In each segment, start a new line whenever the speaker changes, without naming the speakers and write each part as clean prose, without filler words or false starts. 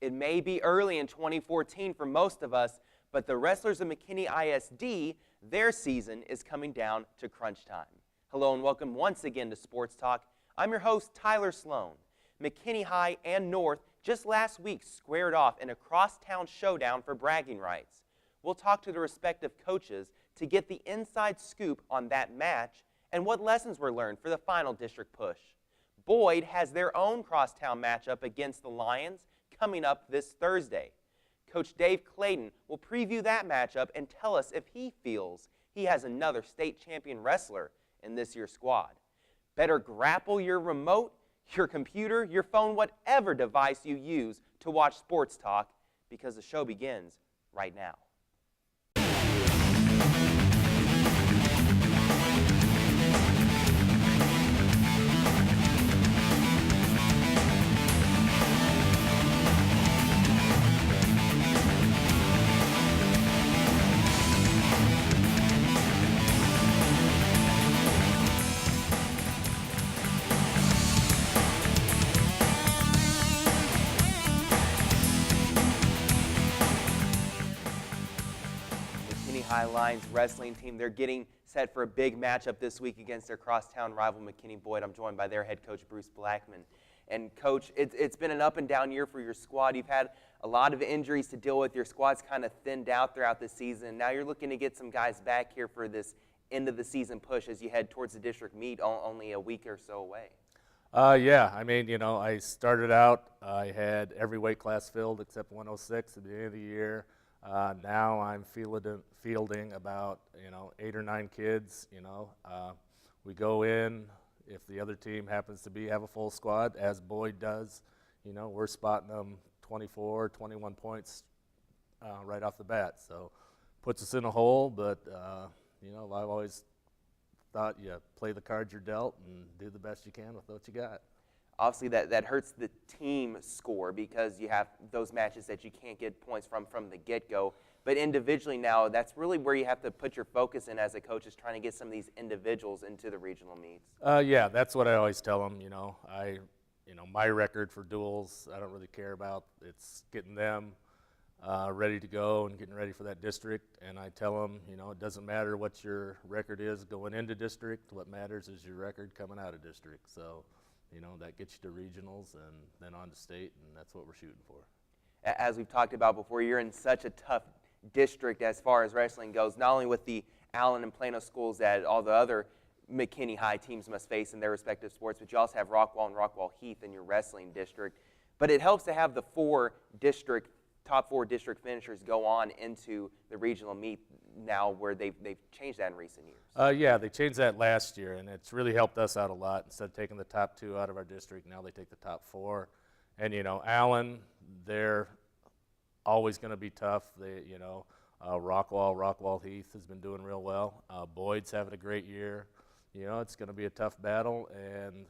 It may be early in 2014 for most of us, but the wrestlers of McKinney ISD, their season is coming down to crunch time. Hello and welcome once again to Sports Talk. I'm your host, Tyler Sloan. McKinney High and North just last week squared off in a crosstown showdown for bragging rights. We'll talk to the respective coaches to get the inside scoop on that match and what lessons were learned for the final district push. Boyd has their own crosstown matchup against the Lions coming up this Thursday. Coach Dave Clayton will preview that matchup and tell us if he feels he has another state champion wrestler in this year's squad. Better grapple your remote, your computer, your phone, whatever device you use to watch Sports Talk, because the show begins right now. High Lions wrestling team, they're getting set for a big matchup this week against their crosstown rival McKinney Boyd. I'm joined by their head coach, Bruce Blackman. And coach, it's been an up and down year for your squad. You've had a lot of injuries to deal with. Your squad's kind of thinned out throughout the season. Now you're looking to get some guys back here for this end of the season push as you head towards the district meet only a week or so away.
Yeah, I mean, I started out, I had every weight class filled except 106 at the end of the year. Now I'm fielding about 8 or 9 kids. We go in if the other team happens to have a full squad, as Boyd does. We're spotting them 24, 21 points right off the bat. So puts us in a hole. But I've always thought you play the cards you're dealt and do the best you can with what you got.
Obviously, that hurts the team score because you have those matches that you can't get points from the get-go. But individually now, that's really where you have to put your focus in as a coach, is trying to get some of these individuals into the regional meets.
Yeah, that's what I always tell them. My record for duels, I don't really care about. It's getting them ready to go and getting ready for that district. And I tell them, it doesn't matter what your record is going into district. What matters is your record coming out of district. So. That gets you to regionals and then on to state, and that's what we're shooting for.
As we've talked about before, you're in such a tough district as far as wrestling goes, not only with the Allen and Plano schools that all the other McKinney High teams must face in their respective sports, but you also have Rockwall and Rockwall Heath in your wrestling district. But it helps to have the top four district finishers go on into the regional meet now, where they've changed that in recent years.
Yeah, they changed that last year, and it's really helped us out a lot. Instead of taking the top 2 out of our district, now they take the top 4. And Allen, they're always going to be tough. Rockwall Heath has been doing real well. Boyd's having a great year. It's going to be a tough battle, and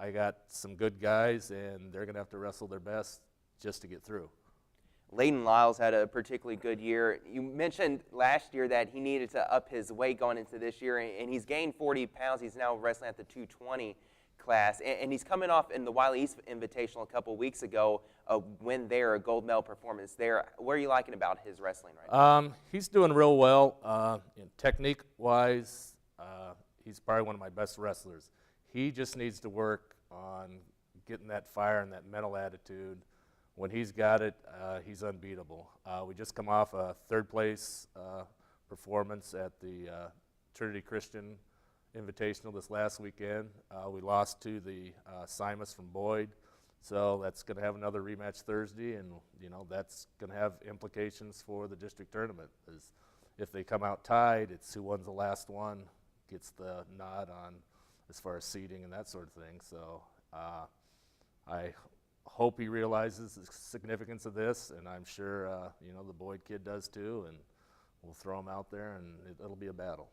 I got some good guys, and they're going to have to wrestle their best just to get through.
Layden Lyles had a particularly good year. You mentioned last year that he needed to up his weight going into this year, and he's gained 40 pounds. He's now wrestling at the 220 class, and he's coming off in the Wiley East Invitational a couple weeks ago, a win there, a gold medal performance there. What are you liking about his wrestling right now?
He's doing real well. Technique-wise, he's probably one of my best wrestlers. He just needs to work on getting that fire and that mental attitude. When he's got it, he's unbeatable. We just come off a 3rd place performance at the Trinity Christian Invitational this last weekend. We lost to the Simus from Boyd, so that's going to have another rematch Thursday, and that's going to have implications for the district tournament. If they come out tied, it's who wins the last one gets the nod on as far as seeding and that sort of thing. So I hope he realizes the significance of this, and I'm sure the Boyd kid does too, and we'll throw him out there, and it'll be a battle.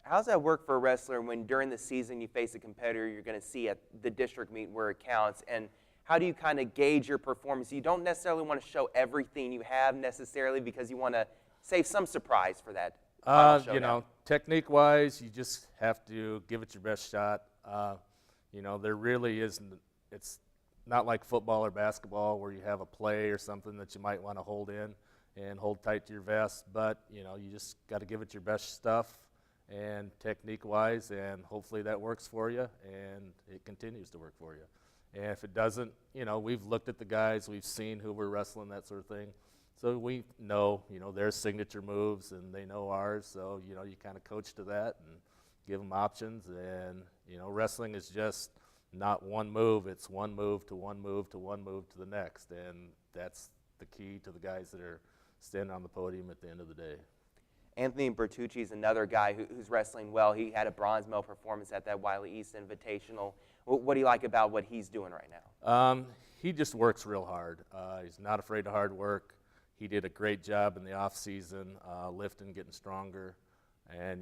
How does that work for a wrestler when during the season you face a competitor you're going to see at the district meet where it counts, and how do you kind of gauge your performance? You don't necessarily want to show everything you have necessarily because you want to save some surprise for that final showdown.
Technique-wise, you just have to give it your best shot. There really isn't. It's not like football or basketball where you have a play or something that you might want to hold in and hold tight to your vest, but you just got to give it your best stuff and technique-wise, and hopefully that works for you and it continues to work for you. And if it doesn't, we've looked at the guys, we've seen who we're wrestling, that sort of thing. So we know, their signature moves and they know ours. So, you kind of coach to that and give them options. And, wrestling is just not one move. It's one move to one move to one move to the next. And that's the key to the guys that are standing on the podium at the end of the day.
Anthony Bertucci is another guy who's wrestling well. He had a bronze medal performance at that Wiley East Invitational. What do you like about what he's doing right now?
He just works real hard. He's not afraid of hard work. He did a great job in the off season, lifting, getting stronger. And,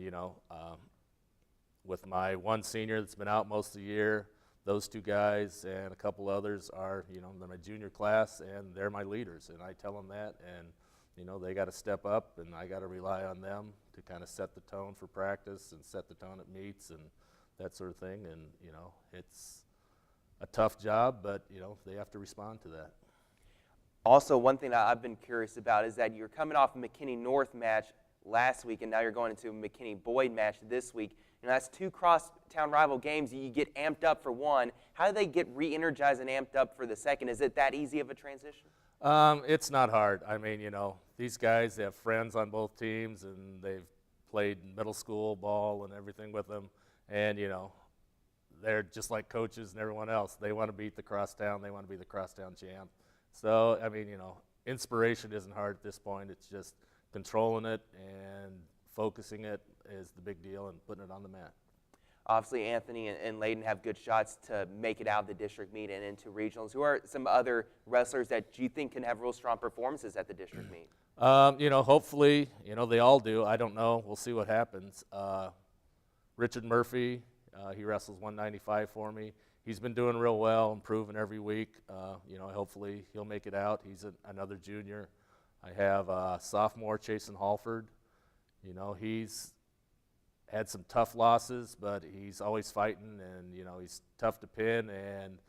with my one senior that's been out most of the year, those two guys and a couple others are, they're my junior class and they're my leaders. And I tell them that, and, they got to step up and I got to rely on them to kind of set the tone for practice and set the tone at meets and that sort of thing. And, it's a tough job, but, they have to respond to that.
Also, one thing that I've been curious about is that you're coming off a McKinney North match last week, and now you're going into a McKinney Boyd match this week. That's two cross-town rival games. You get amped up for one. How do they get re-energized and amped up for the second? Is it that easy of a transition?
It's not hard. I mean, these guys, they have friends on both teams, and they've played middle school ball and everything with them. And, they're just like coaches and everyone else. They want to beat the crosstown. They want to be the crosstown champ. So, I mean, inspiration isn't hard at this point. It's just controlling it and focusing it is the big deal and putting it on the mat.
Obviously, Anthony and Layden have good shots to make it out of the district meet and into regionals. Who are some other wrestlers that you think can have real strong performances at the district meet?
Hopefully, they all do. I don't know. We'll see what happens. Richard Murphy, he wrestles 195 for me. He's been doing real well, improving every week. Hopefully he'll make it out. He's another junior. I have sophomore Chasen Halford. He's had some tough losses, but he's always fighting, and he's tough to pin, and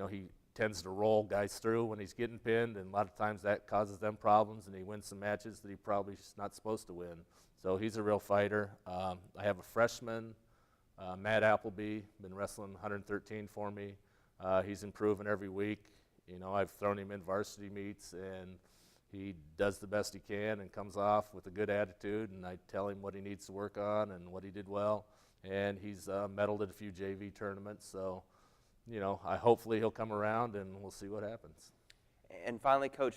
he tends to roll guys through when he's getting pinned, and a lot of times that causes them problems, and he wins some matches that he probably is not supposed to win. So he's a real fighter. I have a freshman. Matt Appleby, been wrestling 113 for me. He's improving every week. I've thrown him in varsity meets, and he does the best he can and comes off with a good attitude, and I tell him what he needs to work on and what he did well. And he's medaled at a few JV tournaments, so hopefully he'll come around and we'll see what happens.
And finally, Coach,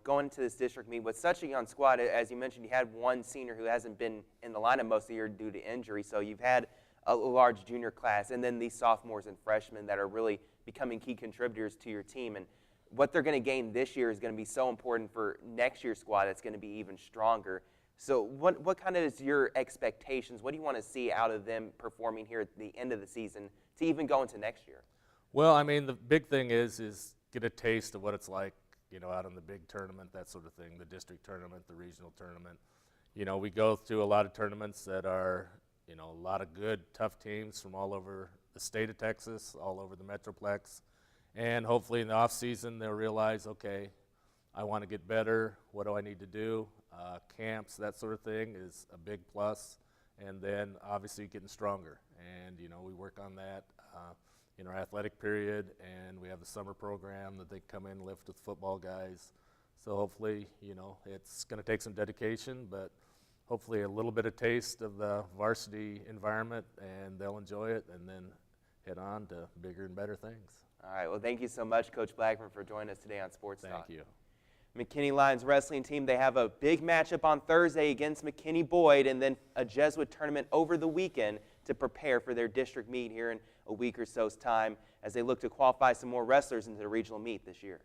going into this district meet with such a young squad, as you mentioned, you had one senior who hasn't been in the lineup most of the year due to injury, so you've had a large junior class, and then these sophomores and freshmen that are really becoming key contributors to your team. And what they're going to gain this year is going to be so important for next year's squad. That's going to be even stronger. So what kind of is your expectations? What do you want to see out of them performing here at the end of the season to even go into next year?
Well, I mean, the big thing is get a taste of what it's like, out in the big tournament, that sort of thing, the district tournament, the regional tournament. We go through a lot of tournaments that are a lot of good, tough teams from all over the state of Texas, all over the Metroplex. And hopefully in the off season, they'll realize, okay, I want to get better. What do I need to do? Camps, that sort of thing is a big plus. And then obviously getting stronger. And, we work on that in our athletic period. And we have the summer program that they come in and lift with football guys. So hopefully, it's going to take some dedication, but hopefully a little bit of taste of the varsity environment, and they'll enjoy it, and then head on to bigger and better things.
All right. Well, thank you so much, Coach Blackman, for joining us today on Sports Talk.
Thank you.
McKinney Lions wrestling team, they have a big matchup on Thursday against McKinney Boyd, and then a Jesuit tournament over the weekend to prepare for their district meet here in a week or so's time as they look to qualify some more wrestlers into the regional meet this year.